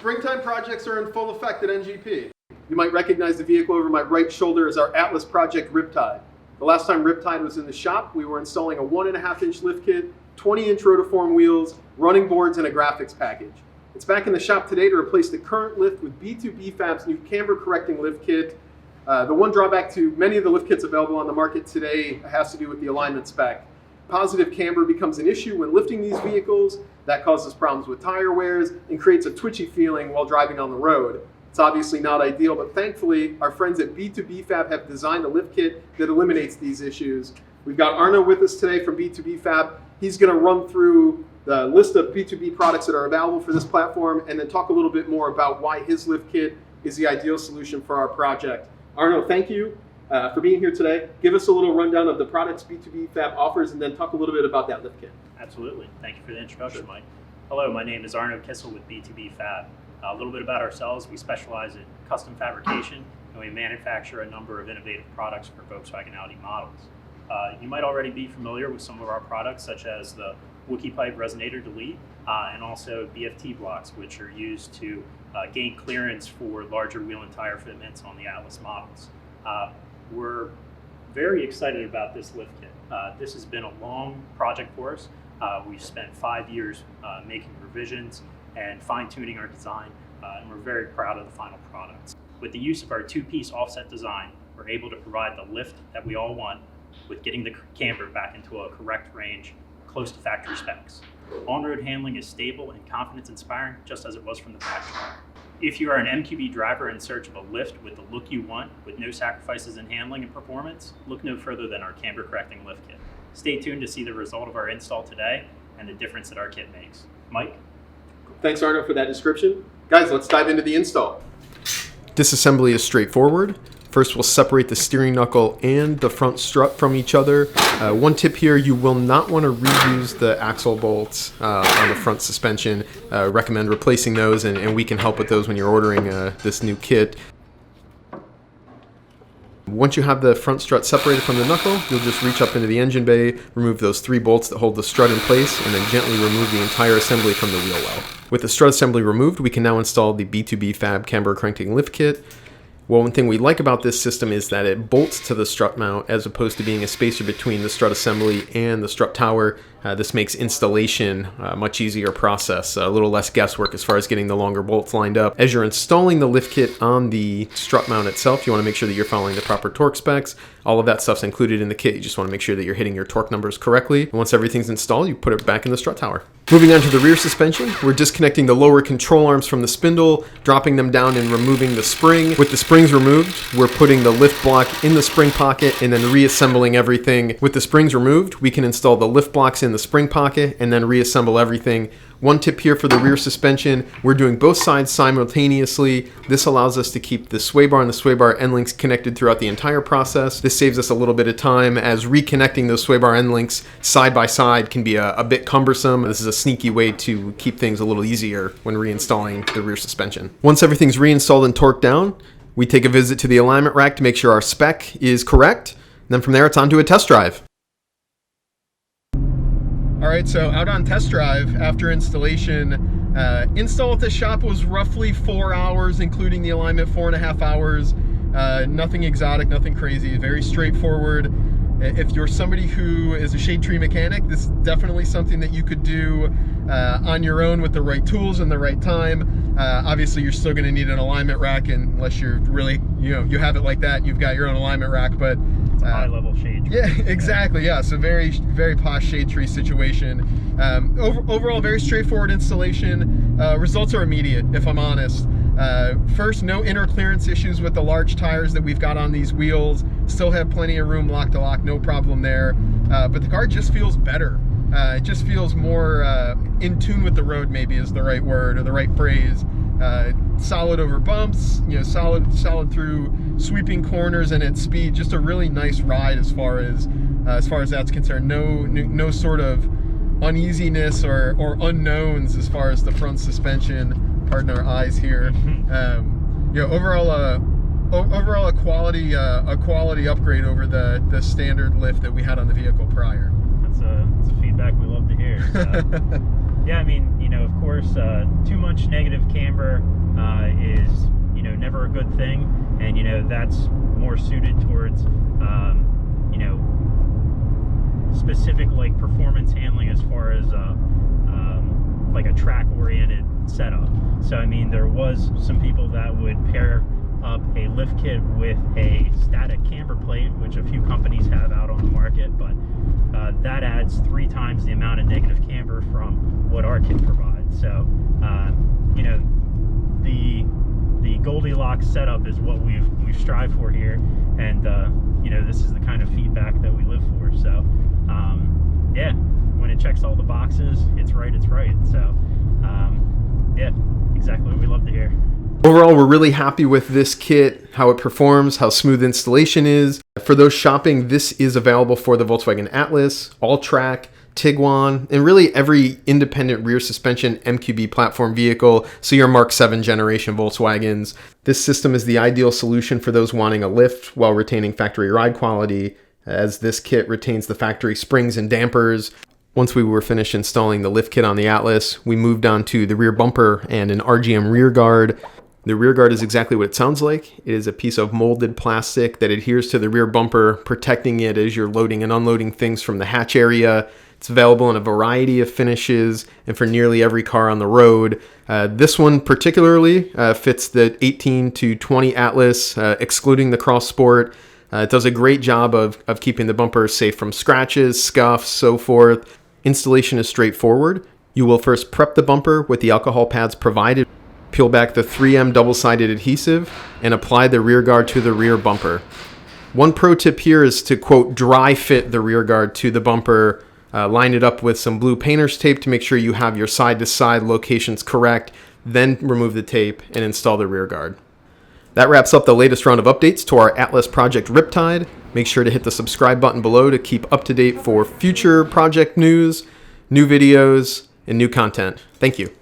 Springtime projects are in full effect at NGP. You might recognize the vehicle over my right shoulder as our Atlas project Riptide. The last time Riptide was in the shop, we were installing a 1.5-inch lift kit, 20-inch rotiform wheels, running boards, and a graphics package. It's back in the shop today to replace the current lift with B2BFAB's new Camber correcting lift kit. The one drawback to many of the lift kits available on the market today has to do with the alignment spec. Positive camber becomes an issue when lifting these vehicles. That causes problems with tire wears and creates a twitchy feeling while driving on the road. It's obviously not ideal, but thankfully our friends at B2BFAB have designed a lift kit that eliminates these issues. We've got Arno with us today from B2BFAB. He's going to run through the list of B2B products that are available for this platform and then talk a little bit more about why his lift kit is the ideal solution for our project. Arno, thank you for being here today. Give us a little rundown of the products B2BFAB offers and then talk a little bit about that lift kit. Absolutely. Thank you for the introduction, Mike. Hello, my name is Arno Kissel with B2BFAB. A little bit about ourselves. We specialize in custom fabrication and we manufacture a number of innovative products for Volkswagen Audi models. You might already be familiar with some of our products such as the Wookie Pipe Resonator Delete and also BFT blocks, which are used to gain clearance for larger wheel and tire fitments on the Atlas models. We're very excited about this lift kit. This has been a long project for us. We've spent 5 years making revisions and fine-tuning our design, and we're very proud of the final products. With the use of our two-piece offset design, we're able to provide the lift that we all want with getting the camber back into a correct range close to factory specs. On-road handling is stable and confidence-inspiring, just as it was from the factory. If you are an MQB driver in search of a lift with the look you want, with no sacrifices in handling and performance, look no further than our camber correcting lift kit. Stay tuned to see the result of our install today and the difference that our kit makes. Mike? Thanks, Arno, for that description. Guys, let's dive into the install. Disassembly is straightforward. First, we'll separate the steering knuckle and the front strut from each other. One tip here, you will not want to reuse the axle bolts on the front suspension. Recommend replacing those, and we can help with those when you're ordering this new kit. Once you have the front strut separated from the knuckle, you'll just reach up into the engine bay, remove those 3 bolts that hold the strut in place, and then gently remove the entire assembly from the wheel well. With the strut assembly removed, we can now install the B2BFAB Camber correcting lift kit. Well, one thing we like about this system is that it bolts to the strut mount as opposed to being a spacer between the strut assembly and the strut tower. This makes installation a much easier process, a little less guesswork as far as getting the longer bolts lined up. As you're installing the lift kit on the strut mount itself, you want to make sure that you're following the proper torque specs. All of that stuff's included in the kit. You just want to make sure that you're hitting your torque numbers correctly. And once everything's installed, you put it back in the strut tower. Moving on to the rear suspension, we're disconnecting the lower control arms from the spindle, dropping them down and removing the spring. With the springs removed, we're putting the lift block in the spring pocket and then reassembling everything. With the springs removed, we can install the lift blocks in the spring pocket and then reassemble everything. One tip here for the rear suspension, we're doing both sides simultaneously. This allows us to keep the sway bar and the sway bar end links connected throughout the entire process. This saves us a little bit of time as reconnecting those sway bar end links side by side can be a bit cumbersome. This is a sneaky way to keep things a little easier when reinstalling the rear suspension. Once everything's reinstalled and torqued down, we take a visit to the alignment rack to make sure our spec is correct. And then from there, it's on to a test drive. All right, so out on test drive after installation, install at the shop was roughly 4 hours, including the alignment, 4.5 hours. Nothing exotic, nothing crazy, very straightforward. If you're somebody who is a shade tree mechanic, this is definitely something that you could do on your own with the right tools and the right time. Obviously, you're still going to need an alignment rack, unless you're really, you have it like that, you've got your own alignment rack, but it's a high-level shade tree. Yeah, exactly. Yeah, so very posh shade tree situation. Overall, very straightforward installation. Results are immediate, if I'm honest. First, no inner clearance issues with the large tires that we've got on these wheels. Still have plenty of room lock to lock, no problem there. But the car just feels better. It just feels more in tune with the road, maybe is the right word or the right phrase. Solid over bumps, solid through sweeping corners and at speed. Just a really nice ride as far as that's concerned. No sort of uneasiness or unknowns as far as the front suspension. Pardon our eyes here. Overall a quality upgrade over the standard lift that we had on the vehicle prior. That's a feedback we love to hear. So, yeah, I mean, of course, too much negative camber is, never a good thing, and that's more suited towards, specific like performance handling as far as like a track-oriented setup. So I mean, there was some people that would pair up a lift kit with a static camber plate, which a few companies have out on the market, but that adds 3 times the amount of negative camber from what our kit provides. So the Goldilocks setup is what we've strived for here, and this is the kind of feedback that we live for. So yeah, when it checks all the boxes, it's right. So yeah, exactly what we love to hear. Overall, we're really happy with this kit, how it performs, how smooth installation is. For those shopping, this is available for the Volkswagen Atlas, All-Track, Tiguan, and really every independent rear suspension MQB platform vehicle, so your Mark 7 generation Volkswagens. This system is the ideal solution for those wanting a lift while retaining factory ride quality, as this kit retains the factory springs and dampers. Once we were finished installing the lift kit on the Atlas, we moved on to the rear bumper and an RGM rear guard. The rear guard is exactly what it sounds like. It is a piece of molded plastic that adheres to the rear bumper, protecting it as you're loading and unloading things from the hatch area. It's available in a variety of finishes and for nearly every car on the road. This one particularly fits the 18 to 20 Atlas, excluding the Cross Sport. It does a great job of keeping the bumper safe from scratches, scuffs, so forth. Installation is straightforward. You will first prep the bumper with the alcohol pads provided. Peel back the 3M double-sided adhesive and apply the rear guard to the rear bumper. One pro tip here is to, quote, dry fit the rear guard to the bumper. Line it up with some blue painter's tape to make sure you have your side-to-side locations correct. Then remove the tape and install the rear guard. That wraps up the latest round of updates to our Atlas project Riptide. Make sure to hit the subscribe button below to keep up to date for future project news, new videos, and new content. Thank you.